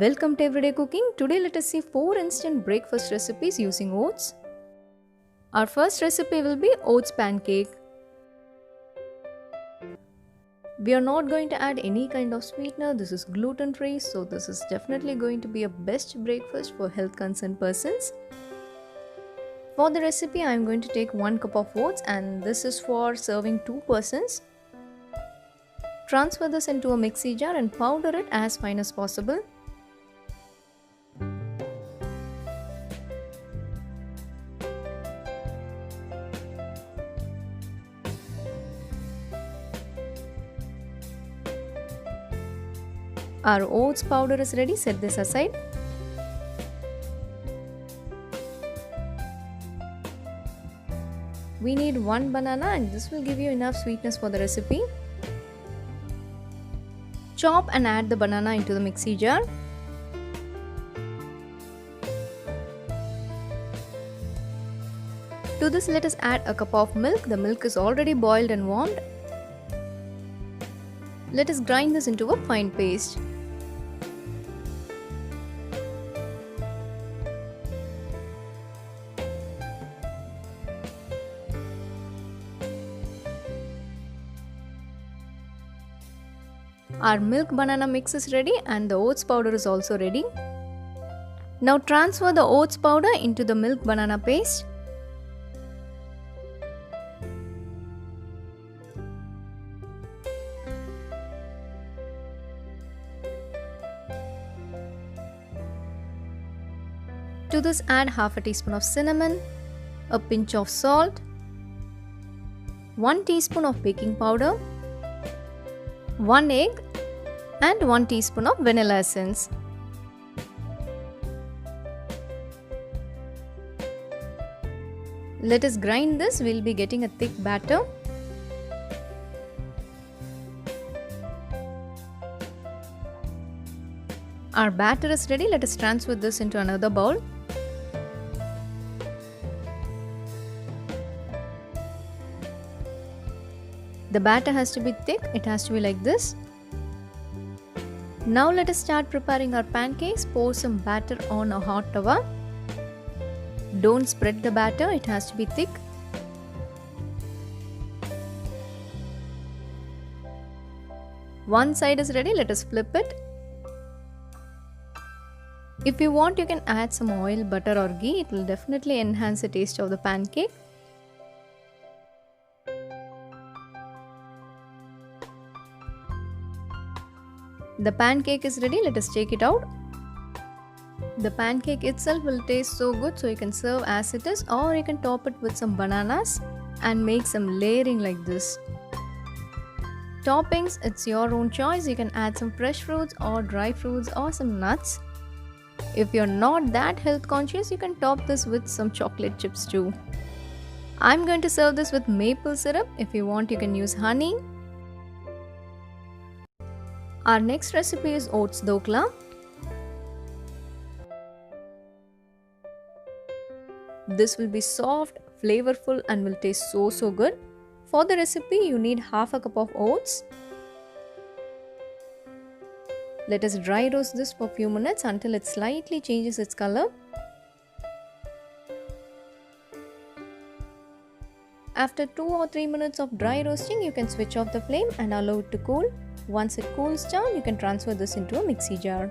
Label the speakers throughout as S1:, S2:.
S1: Welcome to Everyday Cooking. Today let us see 4 instant breakfast recipes using oats. Our first recipe will be oats pancake. We are not going to add any kind of sweetener. This is gluten free, so this is definitely going to be a best breakfast for health concerned persons. For the recipe I am going to take 1 cup of oats and this is for serving 2 persons. Transfer this into a mixie jar and powder it as fine as possible. Our oats powder is ready, set this aside. We need 1 banana and this will give you enough sweetness for the recipe. Chop and add the banana into the mixie jar. To this let us add a cup of milk. The milk is already boiled and warmed. Let us grind this into a fine paste. Our milk banana mix is ready and the oats powder is also ready. Now transfer the oats powder into the milk banana paste. To this add half a teaspoon of cinnamon, a pinch of salt, 1 teaspoon of baking powder, 1 egg and 1 teaspoon of vanilla essence. Let us grind this, we will be getting a thick batter. Our batter is ready, let us transfer this into another bowl. The batter has to be thick, it has to be like this. Now let us start preparing our pancakes. Pour some batter on a hot tawa. Don't spread the batter, it has to be thick. One side is ready, let us flip it. If you want, you can add some oil, butter or ghee. It will definitely enhance the taste of the pancake. The pancake is ready, let us take it out. The pancake itself will taste so good, so you can serve as it is or you can top it with some bananas and make some layering like this. Toppings, it's your own choice. You can add some fresh fruits or dry fruits or some nuts. If you're not that health conscious, you can top this with some chocolate chips too. I'm going to serve this with maple syrup. If you want, you can use honey. Our next recipe is oats dokla. This will be soft, flavorful and will taste so good. For the recipe, you need half a cup of oats. Let us dry roast this for a few minutes until it slightly changes its color. After 2 or 3 minutes of dry roasting, you can switch off the flame and allow it to cool. Once it cools down, you can transfer this into a mixie jar.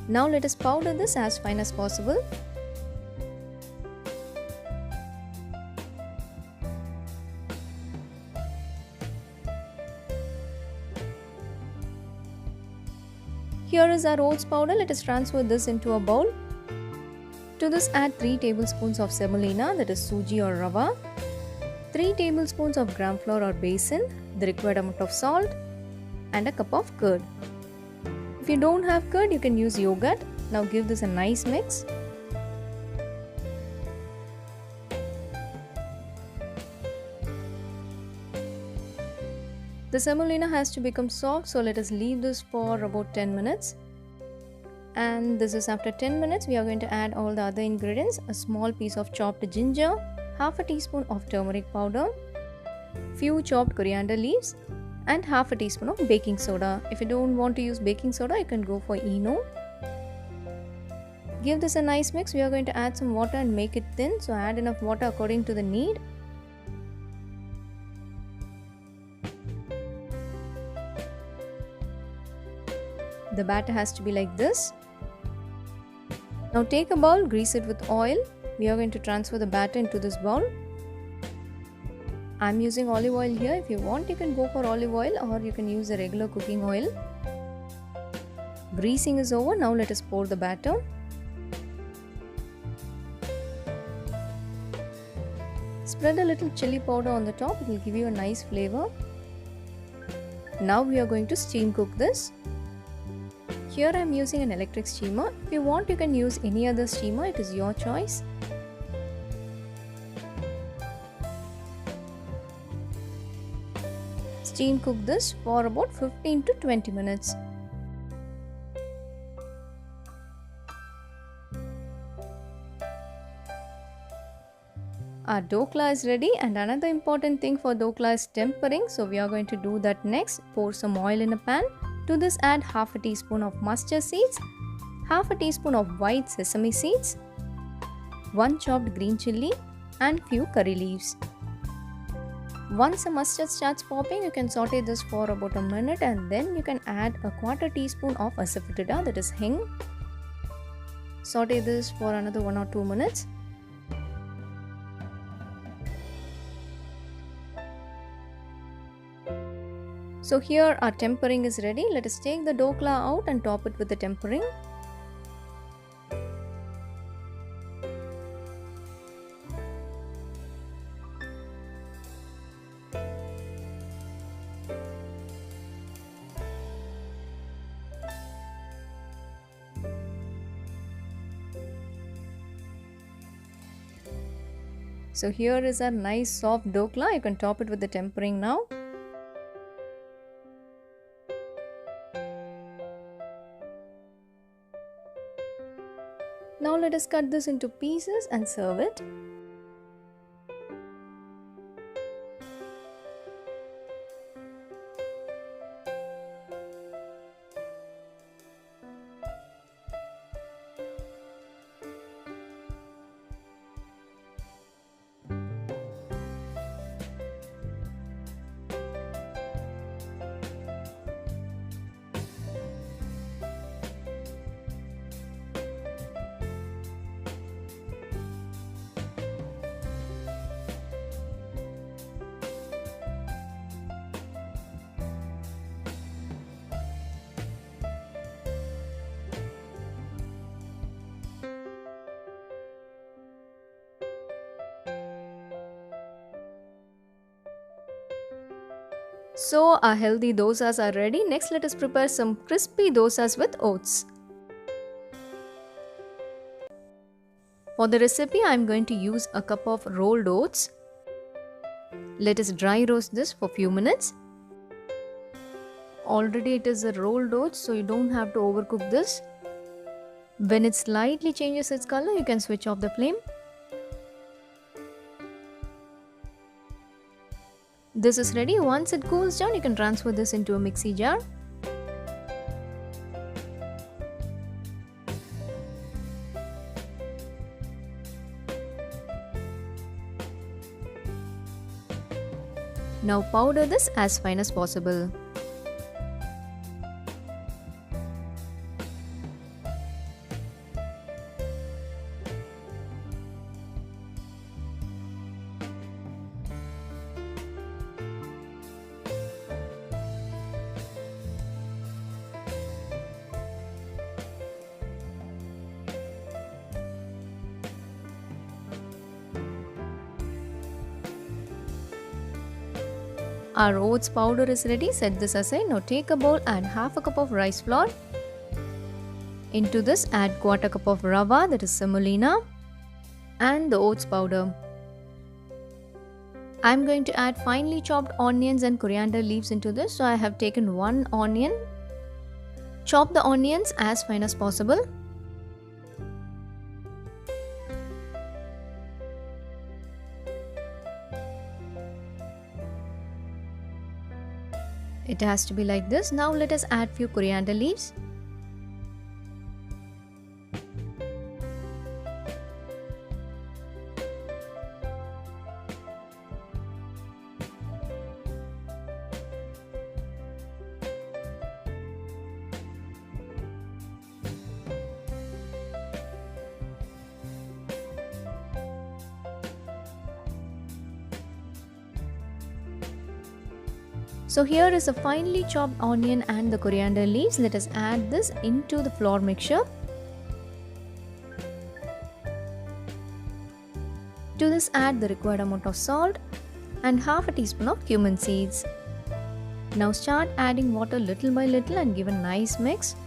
S1: Now let us powder this as fine as possible. Here is our oats powder. Let us transfer this into a bowl. To this add 3 tablespoons of semolina, that is suji or rava, 3 tablespoons of gram flour or besan, the required amount of salt and a cup of curd. If you don't have curd, you can use yogurt. Now give this a nice mix. The semolina has to become soft, so let us leave this for about 10 minutes. And this is after 10 minutes. We are going to add all the other ingredients: a small piece of chopped ginger, half a teaspoon of turmeric powder, few chopped coriander leaves, and half a teaspoon of baking soda. If you don't want to use baking soda, you can go for ENO. Give this a nice mix. We are going to add some water and make it thin, so add enough water according to the need. The batter has to be like this. Now take a bowl, grease it with oil. We are going to transfer the batter into this bowl. I'm using olive oil here. If you want, you can go for olive oil or you can use a regular cooking oil. Greasing is over. Now let us pour the batter. Spread a little chili powder on the top. It will give you a nice flavor. Now we are going to steam cook this. Here I am using an electric steamer. If you want, you can use any other steamer. It is your choice. Steam cook this for about 15 to 20 minutes. Our dokla is ready, and another important thing for dokla is tempering. So we are going to do that next. Pour some oil in a pan. To this add half a teaspoon of mustard seeds, half a teaspoon of white sesame seeds, 1 chopped green chilli and few curry leaves. Once the mustard starts popping, you can saute this for about a minute, and then you can add a quarter teaspoon of asafoetida, that is hing. Saute this for another 1 or 2 minutes. So here our tempering is ready. Let us take the dokla out and top it with the tempering. So here is a nice soft dokla. You can top it with the tempering now. Now let us cut this into pieces and serve it. So our healthy dosas are ready. Next let us prepare some crispy dosas with oats. For the recipe I am going to use a cup of rolled oats. Let us dry roast this for few minutes. Already it is a rolled oats, so you don't have to overcook this. When it slightly changes its color, you can switch off the flame. This is ready. Once it cools down, you can transfer this into a mixie jar. Now powder this as fine as possible. Our oats powder is ready. Set this aside. Now take a bowl, add half a cup of rice flour. Into this add quarter cup of rava, that is semolina, and the oats powder. I am going to add finely chopped onions and coriander leaves into this. So I have taken 1 onion. Chop the onions as fine as possible. It has to be like this. Now let us add few coriander leaves. So here is a finely chopped onion and the coriander leaves. Let us add this into the flour mixture. To this add the required amount of salt and half a teaspoon of cumin seeds. Now start adding water little by little and give a nice mix.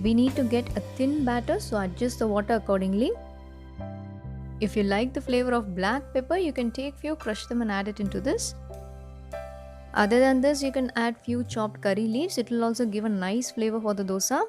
S1: We need to get a thin batter, so adjust the water accordingly. If you like the flavor of black pepper, you can take few, crush them and add it into this. Other than this, you can add few chopped curry leaves. It will also give a nice flavor for the dosa.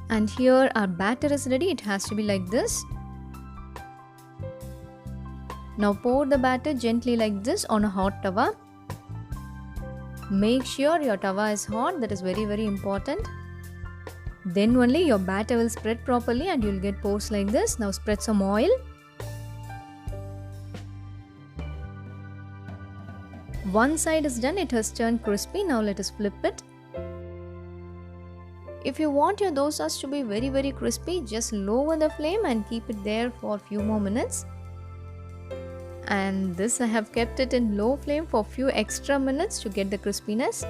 S1: And here our batter is ready. It has to be like this. Now pour the batter gently like this on a hot tawa. Make sure your tawa is hot. That is very, very important. Then only your batter will spread properly and you'll get pores like this. Now spread some oil. One side is done, it has turned crispy. Now let us flip it. If you want your dosas to be very, very crispy, just lower the flame and keep it there for a few more minutes. And this I have kept it in low flame for a few extra minutes to get the crispiness.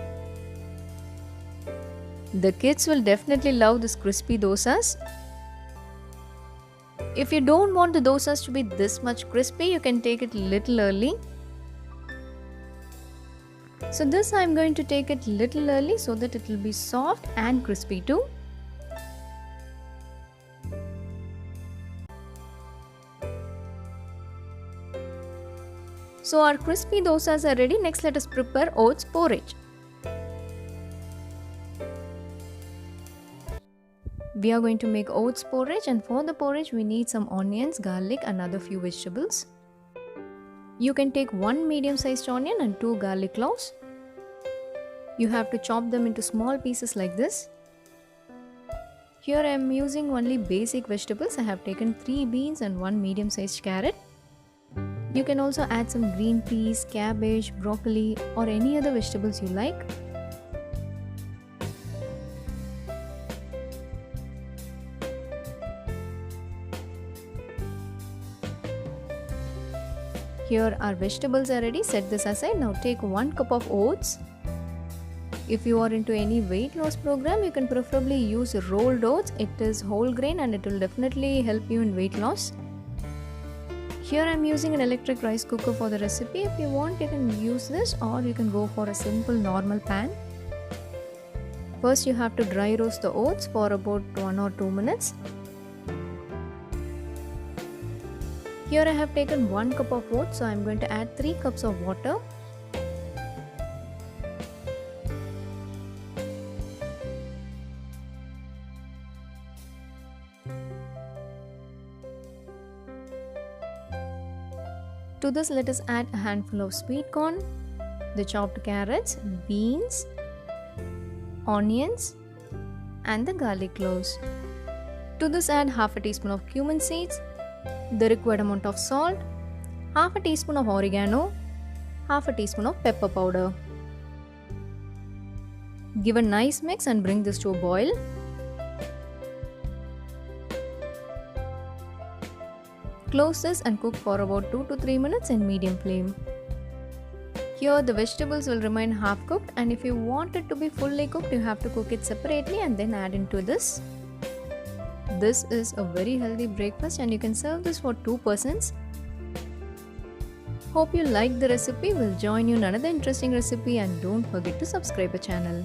S1: The kids will definitely love this crispy dosas. If you don't want the dosas to be this much crispy, you can take it little early. So this I am going to take it little early so that it will be soft and crispy too. So our crispy dosas are ready. Next let us prepare oats porridge. We are going to make oats porridge, and for the porridge we need some onions, garlic and other few vegetables. You can take 1 medium-sized onion and 2 garlic cloves. You have to chop them into small pieces like this. Here I am using only basic vegetables. I have taken 3 beans and 1 medium-sized carrot. You can also add some green peas, cabbage, broccoli or any other vegetables you like. Here our vegetables are ready. Set this aside. Now take 1 cup of oats. If you are into any weight loss program, you can preferably use rolled oats. It is whole grain and it will definitely help you in weight loss. Here I am using an electric rice cooker for the recipe. If you want, you can use this or you can go for a simple normal pan. First you have to dry roast the oats for about 1 or 2 minutes. Here I have taken 1 cup of oats, so I am going to add 3 cups of water. To this let us add a handful of sweet corn, the chopped carrots, beans, onions and the garlic cloves. To this add half a teaspoon of cumin seeds, the required amount of salt, half a teaspoon of oregano, half a teaspoon of pepper powder. Give a nice mix and bring this to a boil. Close this and cook for about 2 to 3 minutes in medium flame. Here the vegetables will remain half cooked, and if you want it to be fully cooked, you have to cook it separately and then add into this. This is a very healthy breakfast and you can serve this for 2 persons. Hope you liked the recipe. We'll join you in another interesting recipe, and don't forget to subscribe the channel.